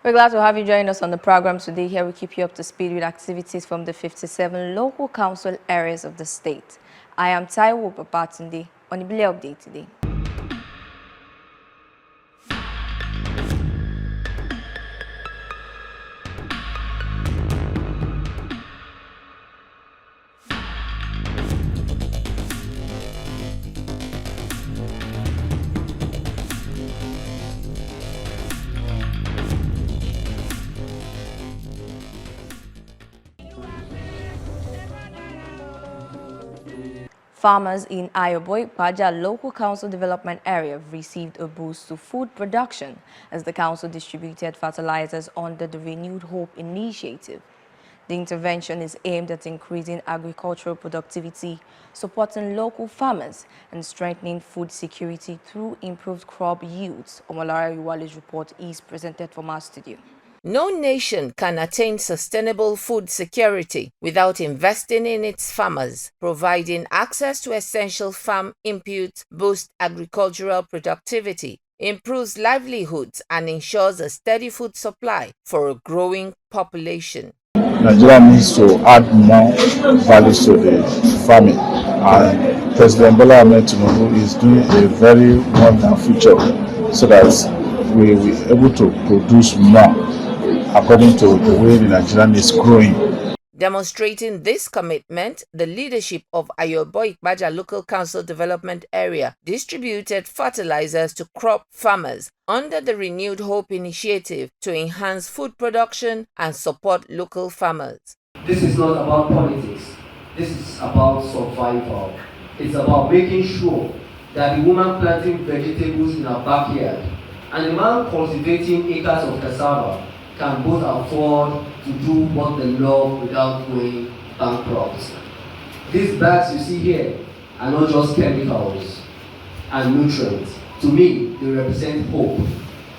We're glad to have you join us on the program today. Here we keep you up to speed with activities from the 57 local council areas of the state. I am Ayobo-Ipaja on Ibile update today. Farmers in Ayobo-Ipaja Local Council Development Area received a boost to food production as the council distributed fertilizers under the Renewed Hope initiative. The intervention is aimed at increasing agricultural productivity, supporting local farmers, and strengthening food security through improved crop yields. Omolara Iwale's report is presented from our studio. No nation can attain sustainable food security without investing in its farmers. Providing access to essential farm inputs boosts agricultural productivity, improves livelihoods, and ensures a steady food supply for a growing population. Nigeria needs to add more values to the farming, and President Bola Ahmed Tinubu is doing a very wonderful job so that we will be able to produce more according to the way the Nigerian is growing. Demonstrating this commitment, the leadership of Ayobo-Ipaja Local Council Development Area distributed fertilizers to crop farmers under the Renewed Hope initiative to enhance food production and support local farmers. This is not about politics. This is about survival. It's about making sure that the woman planting vegetables in her backyard and the man cultivating acres of cassava can both afford to do what they love without going bankrupt. These bags you see here are not just chemicals and nutrients. To me, they represent hope.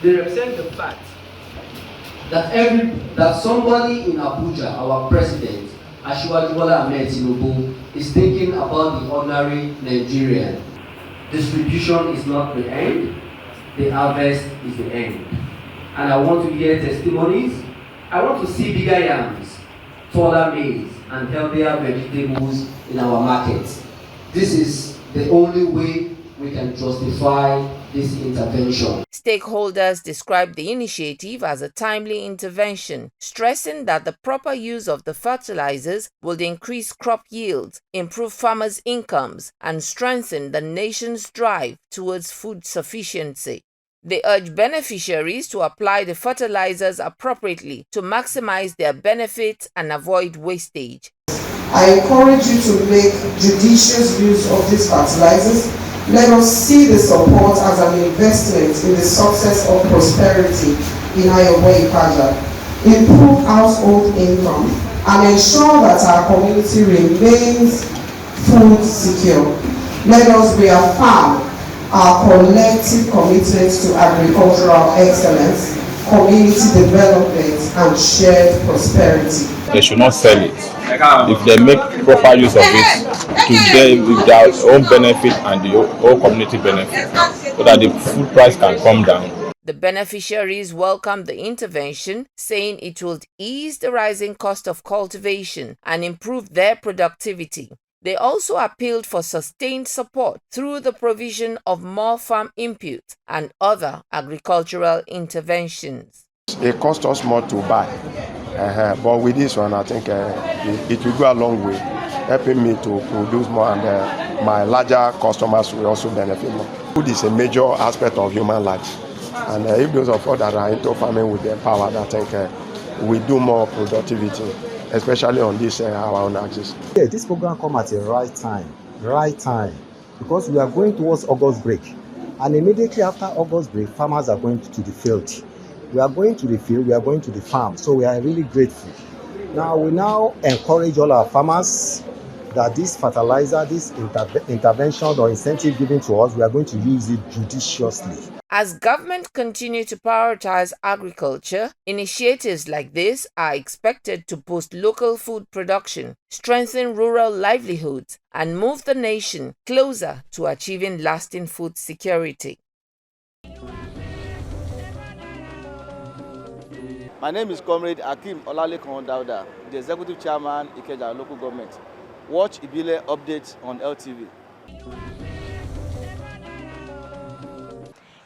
They represent the fact that somebody in Abuja, our president, Asiwaju Bola Ahmed Tinubu, is thinking about the ordinary Nigerian. Distribution is not the end, the harvest is the end. And I want to hear testimonies. I want to see bigger yams, taller maize, and healthier vegetables in our markets. This is the only way we can justify this intervention. Stakeholders described the initiative as a timely intervention, stressing that the proper use of the fertilizers would increase crop yields, improve farmers' incomes, and strengthen the nation's drive towards food sufficiency. They urge beneficiaries to apply the fertilizers appropriately to maximize their benefits and avoid wastage. I encourage you to make judicious use of these fertilizers. Let us see the support as an investment in the success of prosperity in Ayobo-Ipaja, improve household income, and ensure that our community remains food secure. Let us reaffirm our collective commitment to agricultural excellence, community development, and shared prosperity. They should not sell it. If they make proper use of it, to them with their own benefit and the whole community benefit, so that the food price can come down. The beneficiaries welcomed the intervention, saying it would ease the rising cost of cultivation and improve their productivity. They also appealed for sustained support through the provision of more farm inputs and other agricultural interventions. It costs us more to buy, but with this one, I think it will go a long way, helping me to produce more, and my larger customers will also benefit more. Food is a major aspect of human life, and if those of us that are into farming with the power, I think we do more productivity. especially on this our own axis. Yeah, this program come at the right time, because we are going towards August break, and immediately after August break, farmers are going to the field. We are going to the field, we are going to the farm, so we are really grateful. Now we encourage all our farmers that this fertilizer, this intervention or incentive given to us, we are going to use it judiciously. As government continue to prioritize agriculture, initiatives like this are expected to boost local food production, strengthen rural livelihoods, and move the nation closer to achieving lasting food security. My name is Comrade Akim Olalekan Dauda, the Executive Chairman, Ikeja Local Government. Watch Ibile updates on LTV.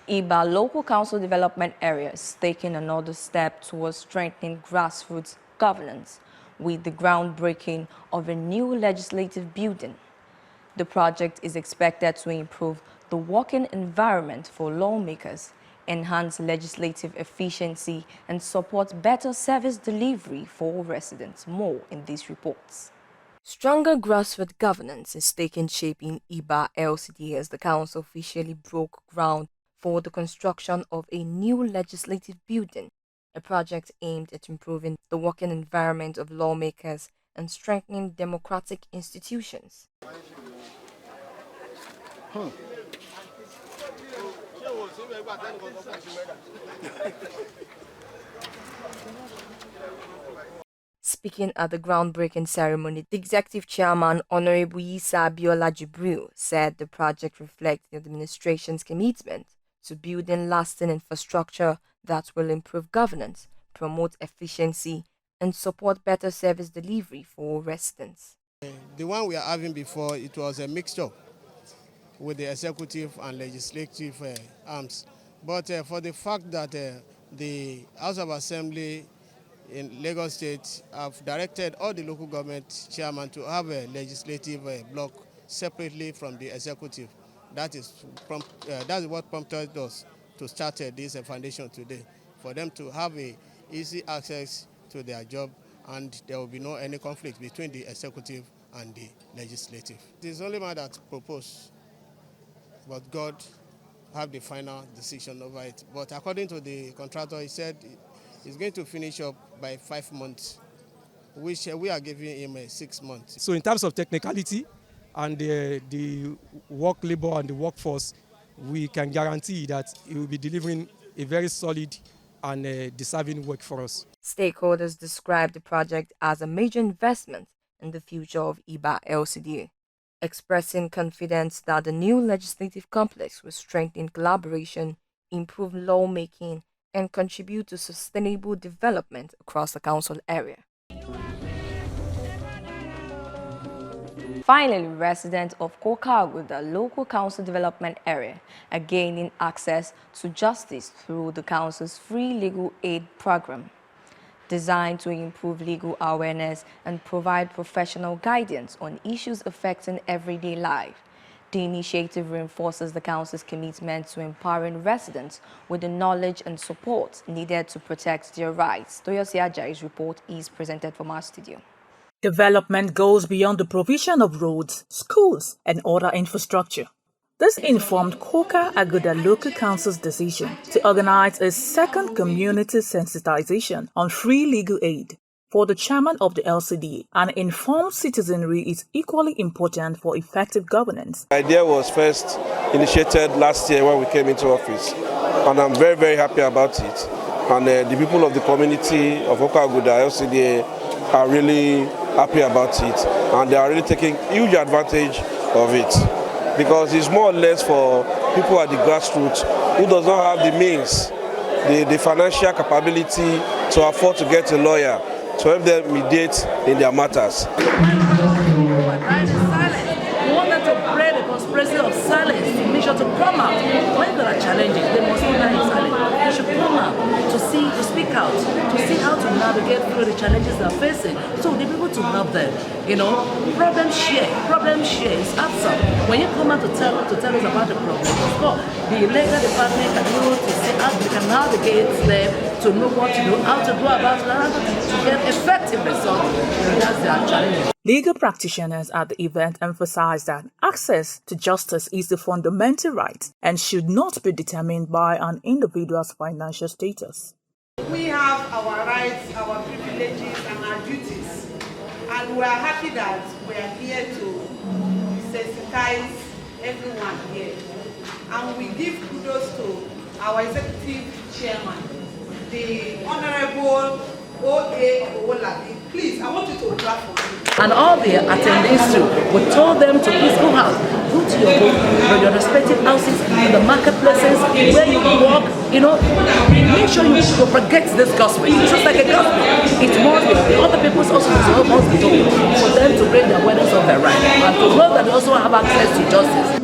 Ibile Local Council Development Area is taking another step towards strengthening grassroots governance with the groundbreaking of a new legislative building. The project is expected to improve the working environment for lawmakers, enhance legislative efficiency, and support better service delivery for residents. More in these reports. Stronger grassroots governance is taking shape in Ibile LCDA as the council officially broke ground for the construction of a new legislative building, a project aimed at improving the working environment of lawmakers and strengthening democratic institutions. Speaking at the groundbreaking ceremony, the executive chairman, Honorable Abiola said the project reflects the administration's commitment to building lasting infrastructure that will improve governance, promote efficiency, and support better service delivery for residents. The one we are having before, it was a mixture with the executive and legislative arms. But for the fact that the House of Assembly in Lagos State have directed all the local government chairmen to have a legislative block separately from the executive. That is what prompted us to start this foundation today, for them to have easy access to their job, and there will be no any conflict between the executive and the legislative. It is only man that proposed, but God have the final decision over it. But according to the contractor, he said he's going to finish up by 5 months, which we are giving him 6 months. So in terms of technicality and the work labor and the workforce, we can guarantee that it will be delivering a very solid and deserving work for us. Stakeholders described the project as a major investment in the future of Ibile LCDA, expressing confidence that the new legislative complex will strengthen collaboration, improve lawmaking, and contribute to sustainable development across the council area. Finally, residents of Coker-Aguda Local Council Development Area are gaining access to justice through the council's free legal aid program, designed to improve legal awareness and provide professional guidance on issues affecting everyday life. The initiative reinforces the council's commitment to empowering residents with the knowledge and support needed to protect their rights. Toyosi Ajai's report is presented from our studio. Development goes beyond the provision of roads, schools, and other infrastructure. This informed Coker-Aguda Local Council's decision to organize a second community sensitization on free legal aid. For the chairman of the LCDA, an informed citizenry is equally important for effective governance. The idea was first initiated last year when we came into office, and I'm very, very happy about it. And the people of the community of Coker-Aguda LCDA are really happy about it, and they are really taking huge advantage of it, because it's more or less for people at the grassroots who does not have the means, the financial capability to afford to get a lawyer to help them mediate in their matters. We want them to break the conspiracy of silence to make sure to come out. When there are challenges, they must not die in silence. They should come out to speak out, to see how to navigate through the challenges they are facing. So the people to help them, problem share is absent. When you come out to tell us about the problem, of course, the legal department can do to see how they can navigate them, to know what to do, how to go about it, to get effective results challenges. Legal practitioners at the event emphasized that access to justice is a fundamental right and should not be determined by an individual's financial status. We have our rights, our privileges, and our duties, and we are happy that we are here to sensitize everyone here. And we give kudos to our executive chairman, the Honorable O.A. Please, I want you to clap for me. And all the attendees too, we told them to please go out, go to your home, or your respective houses, in the marketplaces, where you walk, make sure you propagate this gospel. It's just like a gospel. It must be, other people's also must be told, for them to bring the awareness of their right, and to know that they also have access to justice.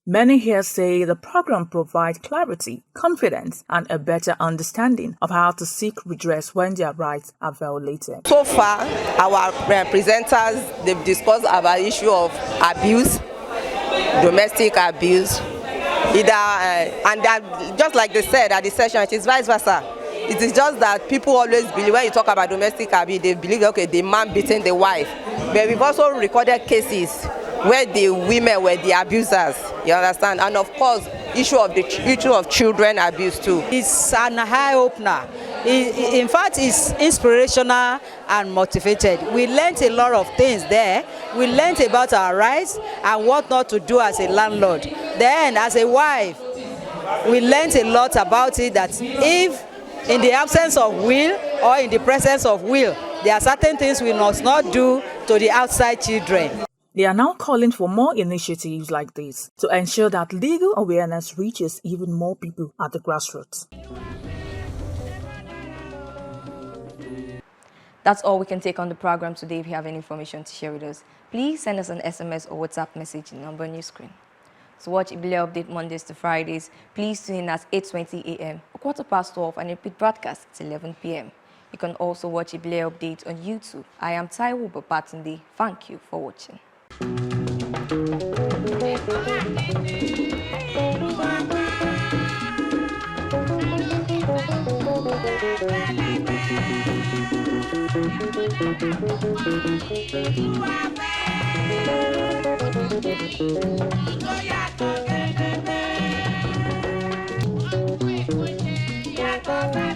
Many here say the program provides clarity, confidence, and a better understanding of how to seek redress when their rights are violated. So far, our presenters, they've discussed about the issue of abuse, domestic abuse, and that, just like they said at the session, it is vice versa. It is just that people always believe, when you talk about domestic abuse, they believe, okay, the man beating the wife. But we've also recorded cases where the women were the abusers, you understand? And of course, issue of children abuse too. It's an eye-opener. In fact, it's inspirational and motivated. We learned a lot of things there. We learned about our rights and what not to do as a landlord. Then, as a wife, we learned a lot about it, that if in the absence of will or in the presence of will, there are certain things we must not do to the outside children. They are now calling for more initiatives like this to ensure that legal awareness reaches even more people at the grassroots. That's all we can take on the program today. If you have any information to share with us, please send us an SMS or WhatsApp message in the number on your screen. To watch Ibile Update Mondays to Fridays, please tune in at 8:20 a.m. or 12:15 and repeat broadcast at 11 p.m. You can also watch Ibile Update on YouTube. I am Taiwo Babatunde. Thank you for watching. Yeah,